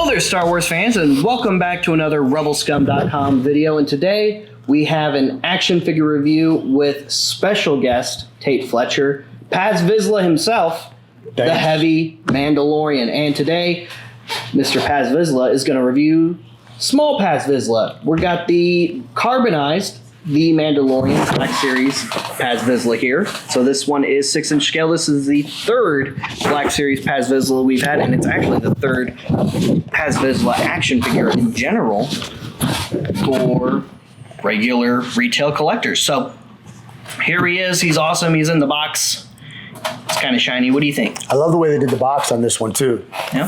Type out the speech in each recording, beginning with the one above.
Hello there, Star Wars fans, and welcome back to another RebelScum.com video. And today we have an action figure review with special guest Tate Fletcher, Paz Vizsla himself, the heavy Mandalorian. And today, Mr. Paz Vizsla is going to review small Paz Vizsla. We got the carbonized The Mandalorian Black Series Paz Vizsla here. So this one is 6-inch scale. This is the third Black Series Paz Vizsla we've had, and it's actually the third Paz Vizsla action figure in general for regular retail collectors. So here he is. He's awesome. He's in the box. It's kind of shiny. What do you think? I love the way they did the box on this one too. Yeah.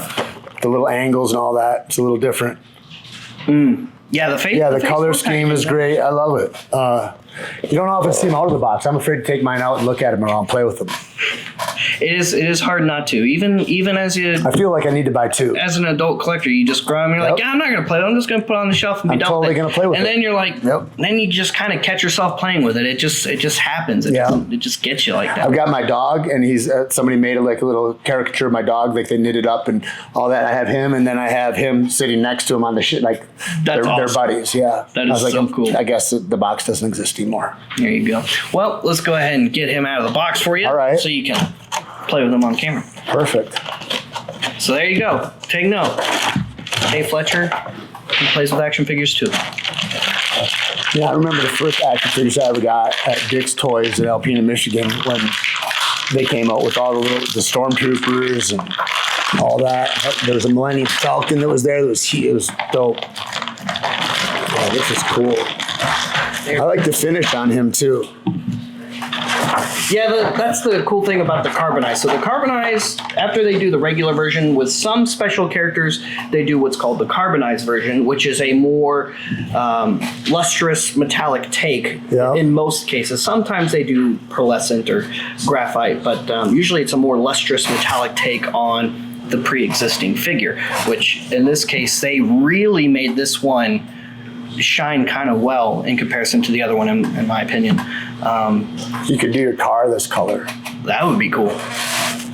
The little angles and all that. It's a little different. Yeah, the face. Yeah, the color scheme is great. I love it. You don't often see them out of the box. I'm afraid to take mine out and look at them around, play with them. It is hard not to. Even as I feel like I need to buy two. As an adult collector, you just grab them and you're like, yeah, I'm not going to play it. I'm just going to put it on the shelf and be done with it. I'm totally going to play with it. And then you're like, then you just kind of catch yourself playing with it. It just happens. It just gets you like that. I've got my dog, and he's somebody made a little caricature of my dog, like they knit it up and all that. I have him, and then I have him sitting next to him on the shit, like they're buddies. Yeah, that is so cool. I guess the box doesn't exist anymore. There you go. Well, let's go ahead and get him out of the box for you. All right. So you can play with him on camera. Perfect. So there you go. Take note. Tate Fletcher, he plays with action figures too. Yeah, I remember the first action figures I ever got at Dick's Toys in Alpena, Michigan, when they came out with all the stormtroopers and all that. There was a Millennium Falcon that was there. It was dope. Yeah, this is cool. I like the finish on him too. Yeah, that's the cool thing about the carbonized. So the carbonized, after they do the regular version with some special characters, they do what's called the carbonized version, which is a more lustrous metallic take in most cases. Sometimes they do pearlescent or graphite, but usually it's a more lustrous metallic take on the pre-existing figure, which in this case, they really made this one shine kind of well in comparison to the other one, in my opinion. You could do your car this color. That would be cool.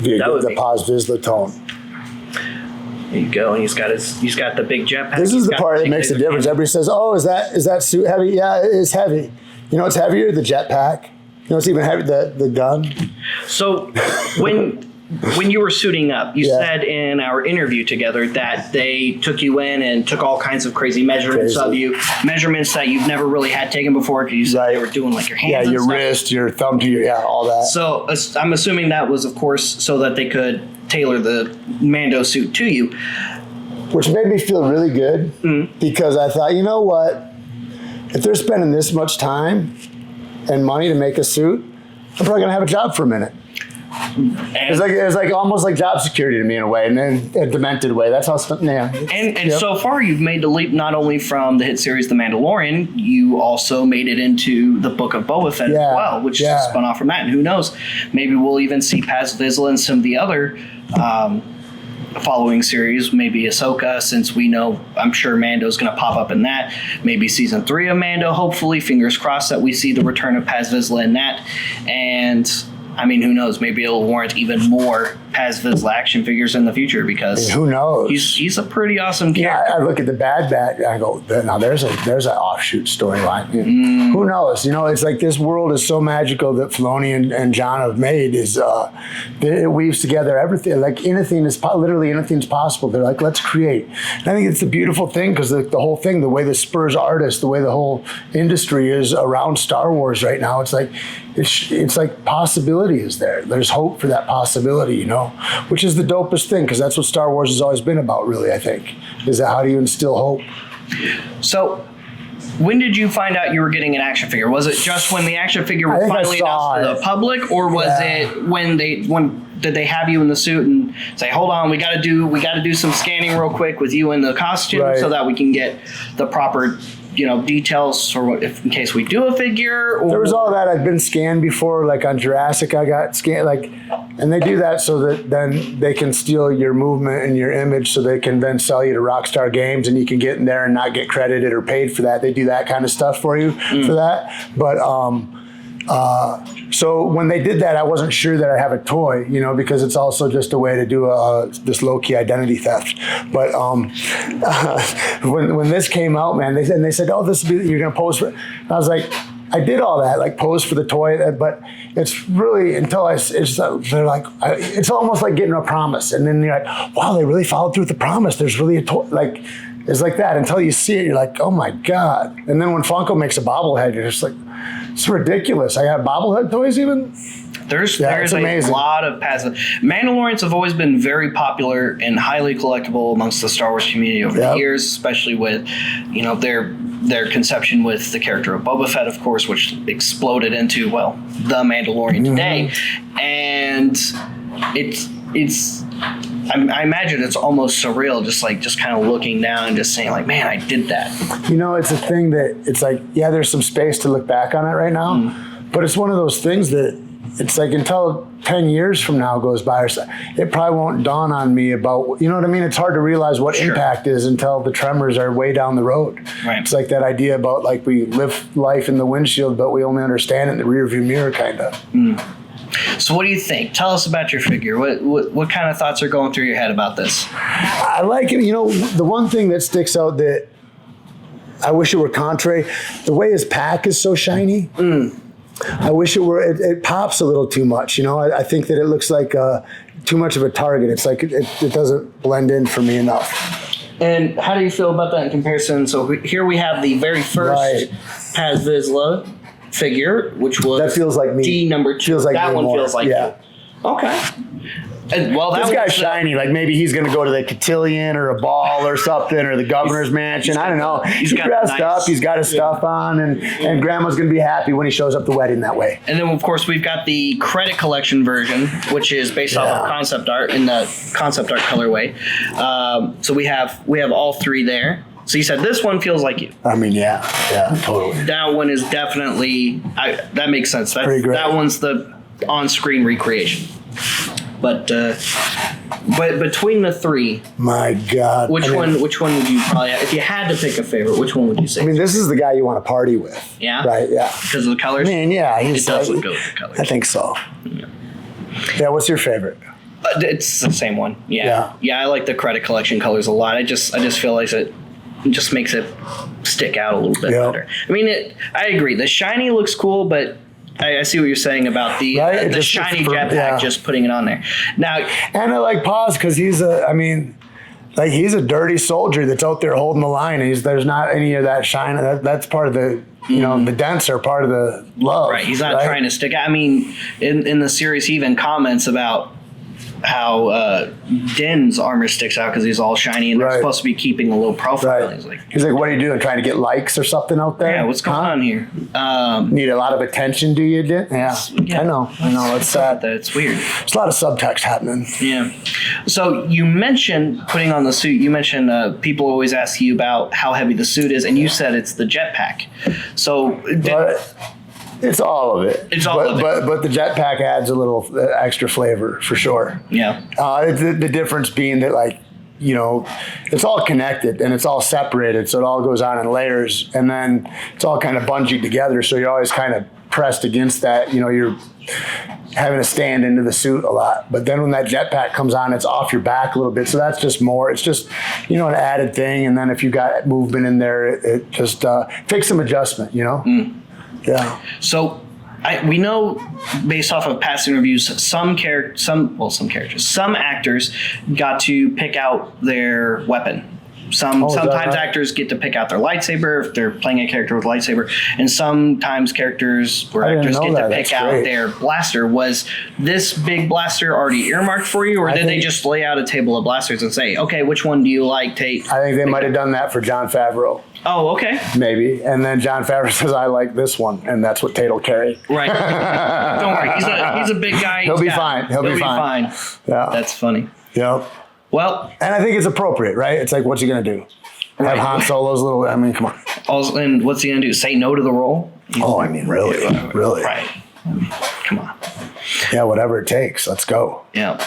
The Paz Vizsla tone. There you go. And he's got the big jetpack. This is the part that makes the difference. Everybody says, "Oh, is that suit heavy?" Yeah, it is heavy. You know, it's heavier, the jetpack. You know, it's even heavier, the gun. So when you were suiting up, you said in our interview together that they took you in and took all kinds of crazy measurements of you, measurements that you've never really had taken before, because you said they were doing like your hands. Yeah, your wrist, your thumb to your, all that. So I'm assuming that was, of course, so that they could tailor the Mando suit to you. Which made me feel really good because I thought, you know what? If they're spending this much time and money to make a suit, I'm probably going to have a job for a minute. It's like almost like job security to me in a way, and then a demented way. That's how. And so far, you've made the leap not only from the hit series The Mandalorian, you also made it into the Book of Boba Fett as well, which spun off from that. And who knows, maybe we'll even see Paz Vizsla and some of the other following series, maybe Ahsoka, since we know, I'm sure Mando's going to pop up in that. Maybe season 3 of Mando. Hopefully, fingers crossed that we see the return of Paz Vizsla in that. And I mean, who knows? Maybe it'll warrant even more Paz Vizsla action figures in the future, because who knows? He's a pretty awesome character. Yeah, I look at the Bad Batch, I go, now there's an offshoot storyline. Who knows? You know, it's like this world is so magical that Filoni and John have made it weaves together everything. Like literally anything's possible. They're like, let's create. And I think it's a beautiful thing, because the whole thing, the way this spurs artists, the way the whole industry is around Star Wars right now, it's like possibility is there. There's hope for that possibility, you know, which is the dopest thing, because that's what Star Wars has always been about, really, I think, is that how do you instill hope? So when did you find out you were getting an action figure? Was it just when the action figure was finally announced to the public, or was it when did they have you in the suit and say, hold on, we got to do some scanning real quick with you in the costume so that we can get the proper details for in case we do a figure? Or? There was all that. I've been scanned before, like on Jurassic, I got scanned, and they do that so that then they can steal your movement and your image, so they can then sell you to Rockstar Games, and you can get in there and not get credited or paid for that. They do that kind of stuff for you for that. But So when they did that, I wasn't sure that I have a toy, because it's also just a way to do this low key identity theft. But when this came out, man, they said, oh, you're gonna pose for it. And I was like, I did all that, like pose for the toy, but it's really they're like, it's almost like getting a promise, and then you're like, wow, they really followed through with the promise. There's really a toy, like. It's like that until you see it. You're like, oh my God. And then when Funko makes a bobblehead, you're just like, it's ridiculous. I got bobblehead toys even? There's a lot of passive. Mandalorians have always been very popular and highly collectible amongst the Star Wars community over the years, especially with, their conception with the character of Boba Fett, of course, which exploded into, the Mandalorian today. And I imagine it's almost surreal, just kind of looking down and just saying, like, man, I did that. It's a thing that it's like, yeah, there's some space to look back on it right now, but it's one of those things that it's like until 10 years from now goes by, it probably won't dawn on me about, you know what I mean? It's hard to realize what impact is until the tremors are way down the road. Right. It's like that idea about, like, we live life in the windshield, but we only understand it in the rearview mirror, kind of. So what do you think? Tell us about your figure. What kind of thoughts are going through your head about this? I like it. The one thing that sticks out that I wish it were contrary, the way his pack is so shiny. I wish it pops a little too much. I think that it looks like too much of a target. It's like it doesn't blend in for me enough. And how do you feel about that in comparison? So here we have the very first Paz Vizsla figure, which was that feels like me. D number 2. Feels like that one more. Feels like you. Okay. And, this guy's shiny. Like maybe he's going to go to the cotillion or a ball or something, or the governor's mansion. I don't know. He's dressed up. He's got his stuff on, and Grandma's going to be happy when he shows up to the wedding that way. And then, of course, we've got the credit collection version, which is based off of concept art in the concept art colorway. So we have all three there. So you said this one feels like you. I mean, yeah, totally. That one is definitely. That makes sense. Pretty great. That one's the on-screen recreation. But between the three, my God, which one would you probably, if you had to pick a favorite, which one would you say? I mean, this is the guy you want to party with. Yeah. Right. Yeah. Because of the colors. I mean, yeah, it does look good with the colors. I think so. Yeah. What's your favorite? It's the same one. Yeah. I like the credit collection colors a lot. I just feel like it just makes it stick out a little bit better. I mean, I agree. The shiny looks cool, but I see what you're saying about the shiny jetpack, just putting it on there. Now, and I like Paz because he's a dirty soldier that's out there holding the line. There's not any of that shine. That's part of the, the dents are part of the love. Right. He's not trying to stick out. I mean, in the series, he even comments about how Din's armor sticks out because he's all shiny and they're supposed to be keeping a low profile. Right. He's like, what are you doing? Trying to get likes or something out there? Yeah, what's going on here? Need a lot of attention, do you, Din? Yeah. I know. It's sad. It's weird. There's a lot of subtext happening. Yeah. So you mentioned putting on the suit. You mentioned people always ask you about how heavy the suit is, and you said it's the jetpack. So it's all of it. It's all of it. But the jetpack adds a little extra flavor for sure. Yeah. The difference being that, like, it's all connected and it's all separated, so it all goes on in layers, and then it's all kind of bungeed together, so you're always kind of pressed against that. You're having to stand into the suit a lot. But then when that jetpack comes on, it's off your back a little bit, so that's just more. It's just an added thing, and then if you got movement in there, it just takes some adjustment. Yeah. So we know, based off of past interviews, some actors got to pick out their weapon. Sometimes actors get to pick out their lightsaber if they're playing a character with a lightsaber, and sometimes actors get to pick out their blaster. Was this big blaster already earmarked for you, or did they just lay out a table of blasters and say, okay, which one do you like, Tate? I think they might have done that for Jon Favreau. Oh, okay. Maybe. And then Jon Favreau says, I like this one, and that's what Tate will carry. Right. Don't worry. He's a big guy. He'll be fine. He'll be fine. Yeah. That's funny. Yep. Well. And I think it's appropriate, right? It's like, what's he going to do? Have Han Solo's little, come on. And what's he going to do? Say no to the role? Really? Really? Right. Come on. Yeah, whatever it takes. Let's go. Yeah.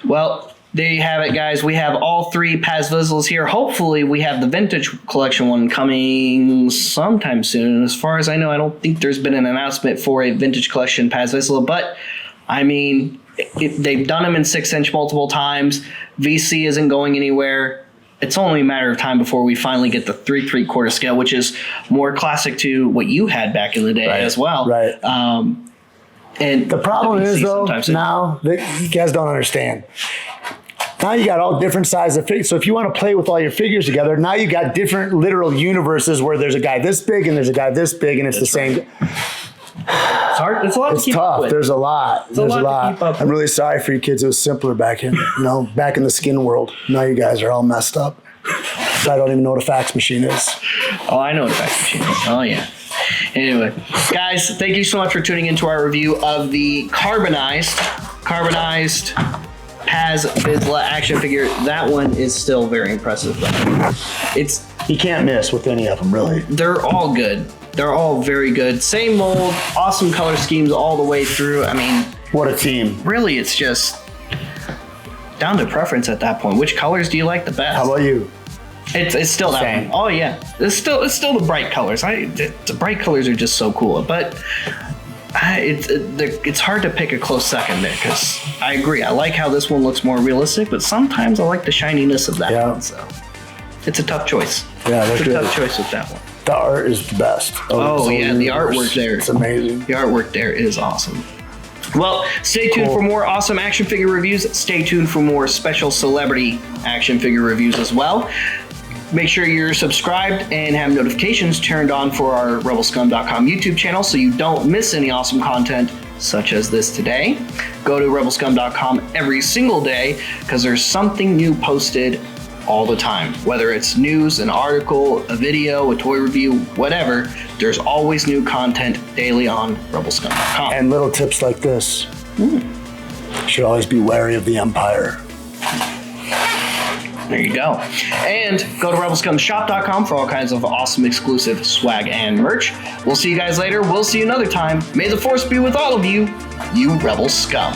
Well, there you have it, guys. We have all 3 Paz Vizslas here. Hopefully, we have the vintage collection one coming sometime soon. And as far as I know, I don't think there's been an announcement for a vintage collection Paz Vizsla, but I mean, they've done them in 6-inch multiple times. VC isn't going anywhere. It's only a matter of time before we finally get the 3 3/4 scale, which is more classic to what you had back in the day as well. Right. And The problem is, though, now that you guys don't understand. Now you got all different sizes of figures. So if you want to play with all your figures together, now you got different literal universes where there's a guy this big and there's a guy this big, and it's the same. It's hard. It's a lot It's to keep tough. up with. There's a lot. There's a lot to keep up I'm with. really sorry for you kids. It was simpler back in, back in the skin world. Now you guys are all messed up. I don't even know what a fax machine is. Oh, I know what a fax machine is. Oh, yeah. Anyway, guys, thank you so much for tuning into our review of the carbonized Paz Vizsla action figure. That one is still very impressive, though. You can't miss with any of them, really. They're all good. They're all very good. Same mold, awesome color schemes all the way through. I mean, What a team. really, it's just down to preference at that point. Which colors do you like the best? How about you? It's still that Same. one. Oh yeah, it's still the bright colors. The bright colors are just so cool. But it's hard to pick a close second there because I agree. I like how this one looks more realistic, but sometimes I like the shininess of that one. So it's a tough choice. Yeah, it's a they're tough good. choice with that one. The art is the best. Oh yeah, the artwork there. It's amazing. The artwork there is awesome. Well, stay tuned Cool. for more awesome action figure reviews. Stay tuned for more special celebrity action figure reviews as well. Make sure you're subscribed and have notifications turned on for our RebelScum.com YouTube channel so you don't miss any awesome content such as this today. Go to RebelScum.com every single day because there's something new posted all the time. Whether it's news, an article, a video, a toy review, whatever, there's always new content daily on RebelScum.com. And little tips like this. Should always be wary of the Empire. There you go. And go to RebelScumShop.com for all kinds of awesome exclusive swag and merch. We'll see you guys later. We'll see you another time. May the Force be with all of you, you Rebel Scum.